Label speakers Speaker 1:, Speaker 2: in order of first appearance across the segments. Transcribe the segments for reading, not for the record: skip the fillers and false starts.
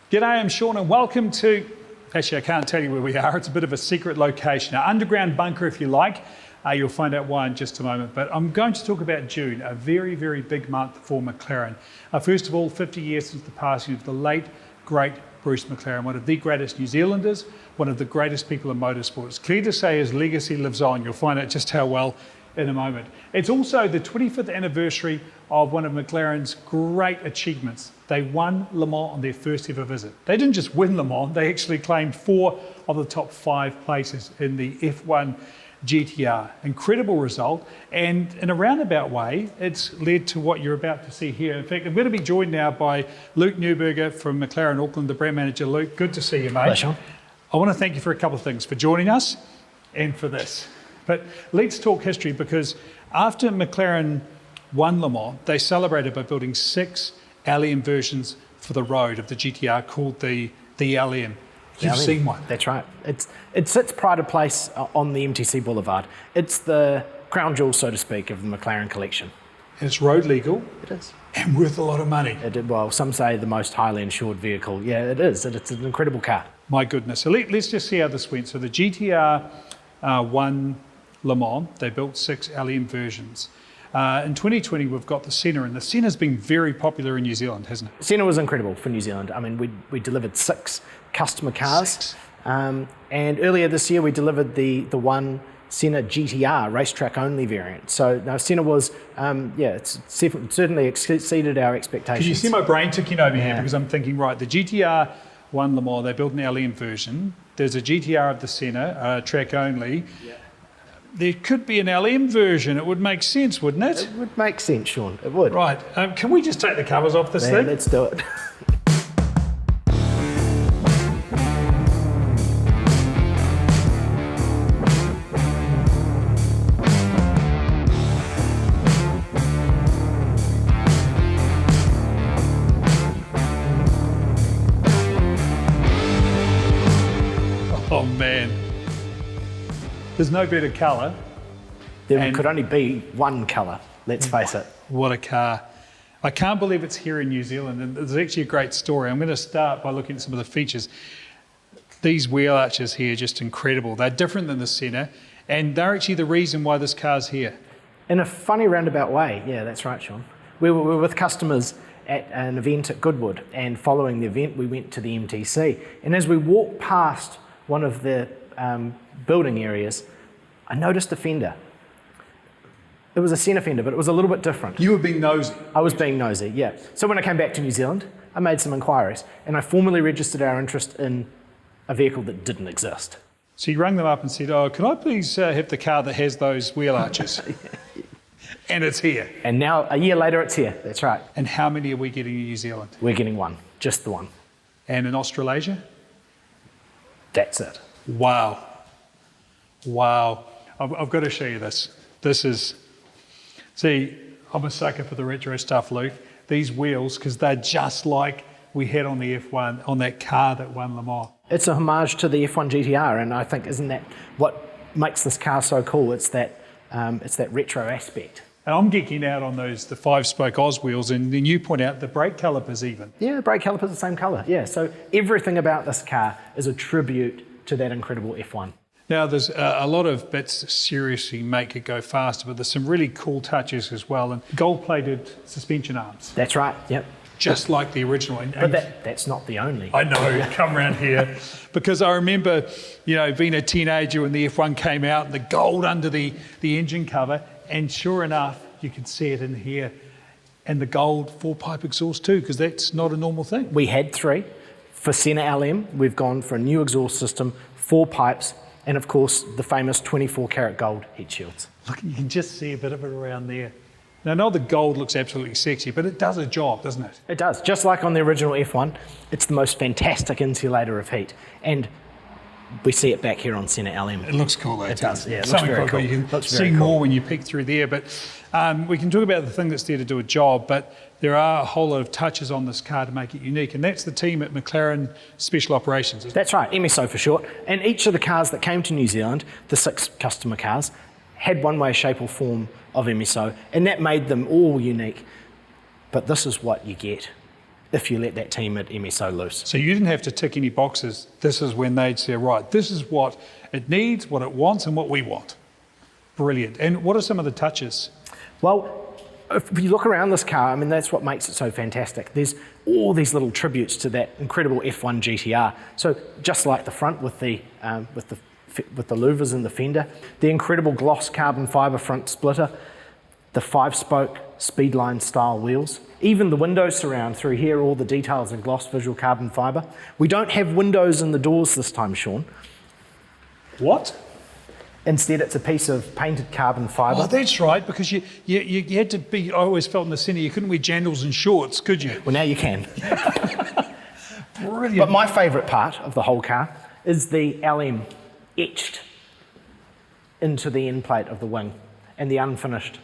Speaker 1: G'day, I'm Sean and welcome to, actually I can't tell you where we are, it's a bit of a secret location, an underground bunker if you like. You'll find out why in just a moment, but I'm going to talk about June, a very, very big month for McLaren. First of all, 50 years since the passing of the late, great Bruce McLaren, one of the greatest New Zealanders, one of the greatest people in motorsport. It's clear to say his legacy lives on. You'll find out just how well in a moment. It's also the 25th anniversary of one of McLaren's great achievements. They won Le Mans on their first ever visit. They didn't just win Le Mans, they actually claimed 4 of the top 5 places in the F1 GTR. Incredible result, and in a roundabout way, it's led to what you're about to see here. In fact, I'm going to be joined now by Luke Newberger from McLaren Auckland, the brand manager. Luke, good to see you, mate.
Speaker 2: Pleasure.
Speaker 1: I want to thank you for a couple of things, for joining us and for this. But let's talk history, because after McLaren won Le Mans, they celebrated by building 6 LM versions for the road of the GTR called the LM. You've seen one.
Speaker 2: That's right. It sits pride of place on the MTC Boulevard. It's the crown jewel, so to speak, of the McLaren collection.
Speaker 1: And it's road legal.
Speaker 2: It is.
Speaker 1: And worth a lot of money.
Speaker 2: Well, some say the most highly insured vehicle. Yeah, it is. It's an incredible car.
Speaker 1: My goodness. So let's just see how this went. So the GTR won Le Mans. They built 6 LM versions. In 2020, we've got the Senna, and the Senna's been very popular in New Zealand, hasn't it?
Speaker 2: Senna was incredible for New Zealand. I mean, we delivered 6 customer cars. And earlier this year, we delivered the one Senna GTR racetrack only variant. So now Senna was, it's certainly exceeded our expectations.
Speaker 1: Can you see my brain ticking over here? Because I'm thinking, right, the GTR won Le Mans, they built an LM version. There's a GTR of the Senna, track only. Yeah. There could be an LM version. It would make sense, wouldn't it?
Speaker 2: It would make sense, Sean. It would.
Speaker 1: Right. Can we just take the covers off this thing?
Speaker 2: Let's do it.
Speaker 1: Oh, man. There's no better colour.
Speaker 2: There could only be one colour, let's face it.
Speaker 1: What a car. I can't believe it's here in New Zealand, and there's actually a great story. I'm going to start by looking at some of the features. These wheel arches here are just incredible. They're different than the Senna, and they're actually the reason why this car's here.
Speaker 2: In a funny roundabout way, yeah, that's right, Sean. We were with customers at an event at Goodwood, and following the event we went to the MTC, and as we walked past one of the building areas, I noticed a fender. It was a Senna fender, but it was a little bit different.
Speaker 1: You were being nosy.
Speaker 2: I was being nosy, yeah. So when I came back to New Zealand, I made some inquiries, and I formally registered our interest in a vehicle that didn't exist.
Speaker 1: So you rang them up and said, oh, can I please have the car that has those wheel arches? And it's here.
Speaker 2: And now, a year later, it's here. That's right.
Speaker 1: And how many are we getting in New Zealand?
Speaker 2: We're getting one, just the one.
Speaker 1: And in Australasia?
Speaker 2: That's it.
Speaker 1: Wow. Wow. I've got to show you this. This is, see, I'm a sucker for the retro stuff, Luke. These wheels, because they're just like we had on the F1, on that car that won Le Mans.
Speaker 2: It's a homage to the F1 GTR, and I think, isn't that what makes this car so cool? It's that retro aspect.
Speaker 1: And I'm geeking out on the 5-spoke Oz wheels, and then you point out the brake calipers even.
Speaker 2: Yeah, the brake calipers are the same colour, yeah. So everything about this car is a tribute to that incredible F1.
Speaker 1: Now, there's a lot of bits that seriously make it go faster, but there's some really cool touches as well, and gold-plated suspension arms.
Speaker 2: That's right, yep.
Speaker 1: Just like the original.
Speaker 2: But that's not the only.
Speaker 1: I know, come around here. Because I remember, being a teenager when the F1 came out, and the gold under the engine cover, and sure enough, you could see it in here. And the gold 4-pipe exhaust too, because that's not a normal thing.
Speaker 2: We had 3. For Senna LM, we've gone for a new exhaust system, 4 pipes, and of course, the famous 24-karat gold heat shields.
Speaker 1: Look, you can just see a bit of it around there. Now, I know the gold looks absolutely sexy, but it does a job, doesn't it?
Speaker 2: It does. Just like on the original F1, it's the most fantastic insulator of heat. And we see it back here on Senna LM.
Speaker 1: It looks cool though.
Speaker 2: It does, yeah. It looks
Speaker 1: Something
Speaker 2: very cool.
Speaker 1: You can see more when you peek through there. But we can talk about the thing that's there to do a job, but there are a whole lot of touches on this car to make it unique, and that's the team at McLaren Special Operations.
Speaker 2: That's right, MSO for short. And each of the cars that came to New Zealand, the 6 customer cars, had one way, shape or form of MSO, and that made them all unique. But this is what you get. if you let that team at MSO loose.
Speaker 1: So you didn't have to tick any boxes. This is when they'd say, right, this is what it needs, what it wants, and what we want. Brilliant. And what are some of the touches?
Speaker 2: Well, if you look around this car, I mean, that's what makes it so fantastic. There's all these little tributes to that incredible F1 GTR. So just like the front with the louvers in the fender, the incredible gloss carbon fibre front splitter, the 5-spoke Speedline style wheels, even the window surround through here, all the details in gloss visual carbon fibre. We don't have windows in the doors this time, Sean.
Speaker 1: What?
Speaker 2: Instead, it's a piece of painted carbon fibre.
Speaker 1: Oh, that's right, because you had to be, I always felt in the Senna, you couldn't wear jandals and shorts, could you?
Speaker 2: Well, now you can.
Speaker 1: Brilliant.
Speaker 2: But my favourite part of the whole car is the LM etched into the end plate of the wing and the unfinished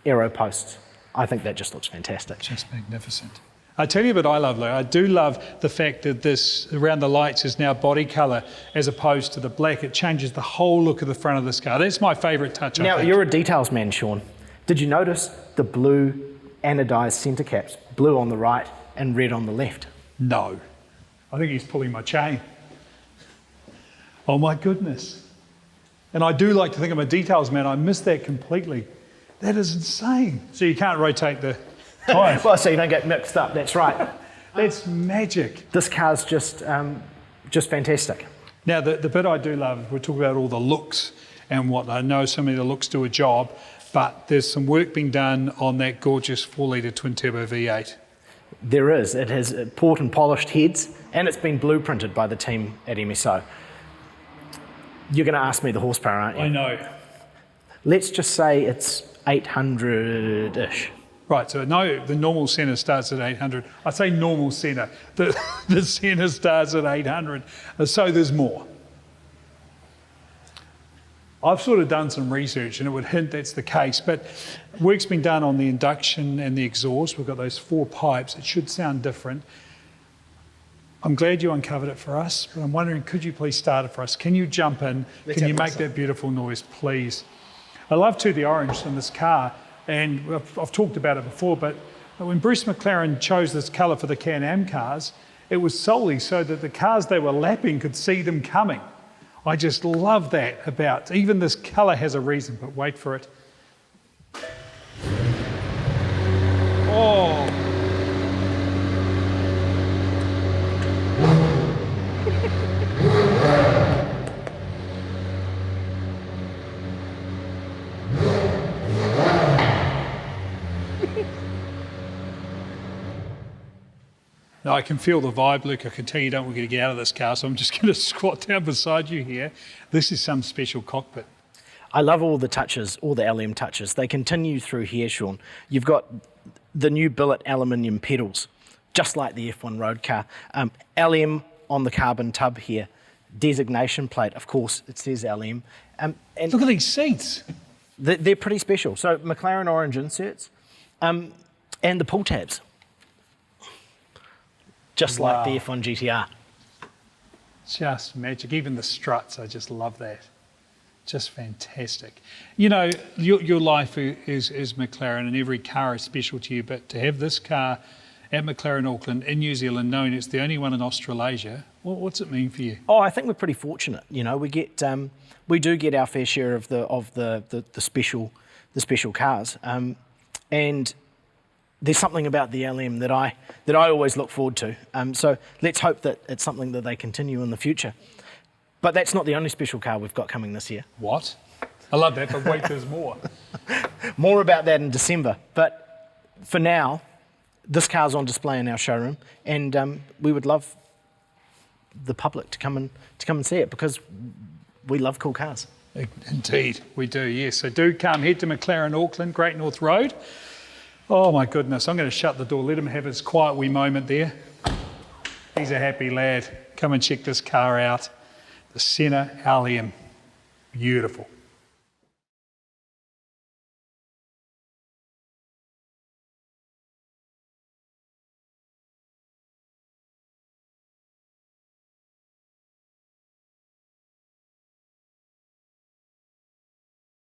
Speaker 2: aero posts. I think that just looks fantastic.
Speaker 1: Just magnificent. I tell you what I love, though. I do love the fact that this, around the lights, is now body colour as opposed to the black. It changes the whole look of the front of this car. That's my favourite touch,
Speaker 2: Now,
Speaker 1: I think.
Speaker 2: you're a details man, Sean. Did you notice the blue anodised centre caps? Blue on the right and red on the left.
Speaker 1: No. I think he's pulling my chain. Oh, my goodness. And I do like to think I'm a details man. I missed that completely. That is insane. So you can't rotate the tyre.
Speaker 2: Well, so you don't get mixed up, that's right.
Speaker 1: That's magic.
Speaker 2: This car's just fantastic.
Speaker 1: Now, the bit I do love, we talk about all the looks and what I know so many of the looks do a job, but there's some work being done on that gorgeous 4-litre twin-turbo V8.
Speaker 2: There is. It has port and polished heads, and it's been blueprinted by the team at MSO. You're going to ask me the horsepower, aren't you?
Speaker 1: I know.
Speaker 2: Let's just say it's 800-ish.
Speaker 1: Right, so no, the normal Senna starts at 800. I say normal Senna. The Senna starts at 800, so there's more. I've sort of done some research and it would hint that's the case, but work's been done on the induction and the exhaust. We've got those 4 pipes. It should sound different. I'm glad you uncovered it for us, but I'm wondering, could you please start it for us? Can you jump in? Can you make that beautiful noise, please? I love too the orange in this car, and I've talked about it before, but when Bruce McLaren chose this colour for the Can-Am cars, it was solely so that the cars they were lapping could see them coming. I just love that about, even this colour has a reason, but wait for it. Oh. Now, I can feel the vibe, Luke. I can tell you don't want to get out of this car, so I'm just going to squat down beside you here. This is some special cockpit.
Speaker 2: I love all the touches, all the LM touches. They continue through here, Sean. You've got the new billet aluminium pedals, just like the F1 road car. LM on the carbon tub here. Designation plate, of course, it says LM. And
Speaker 1: look at these seats.
Speaker 2: They're pretty special. So McLaren orange inserts and the pull tabs. Just like the F1 GTR.
Speaker 1: Just magic. Even the struts, I just love that. Just fantastic. You know, your life is McLaren and every car is special to you, but to have this car at McLaren Auckland in New Zealand, knowing it's the only one in Australasia, what's it mean for you?
Speaker 2: Oh, I think we're pretty fortunate. You know, we do get our fair share of the special cars, and there's something about the LM that I always look forward to. So let's hope that it's something that they continue in the future. But that's not the only special car we've got coming this year.
Speaker 1: What? I love that, but wait, there's more.
Speaker 2: More about that in December. But for now, this car's on display in our showroom, and we would love the public to come and see it because we love cool cars.
Speaker 1: Indeed, we do, yes. So do come, head to McLaren Auckland, Great North Road. Oh my goodness, I'm going to shut the door, let him have his quiet wee moment there. He's a happy lad. Come and check this car out. The Senna LM. Beautiful.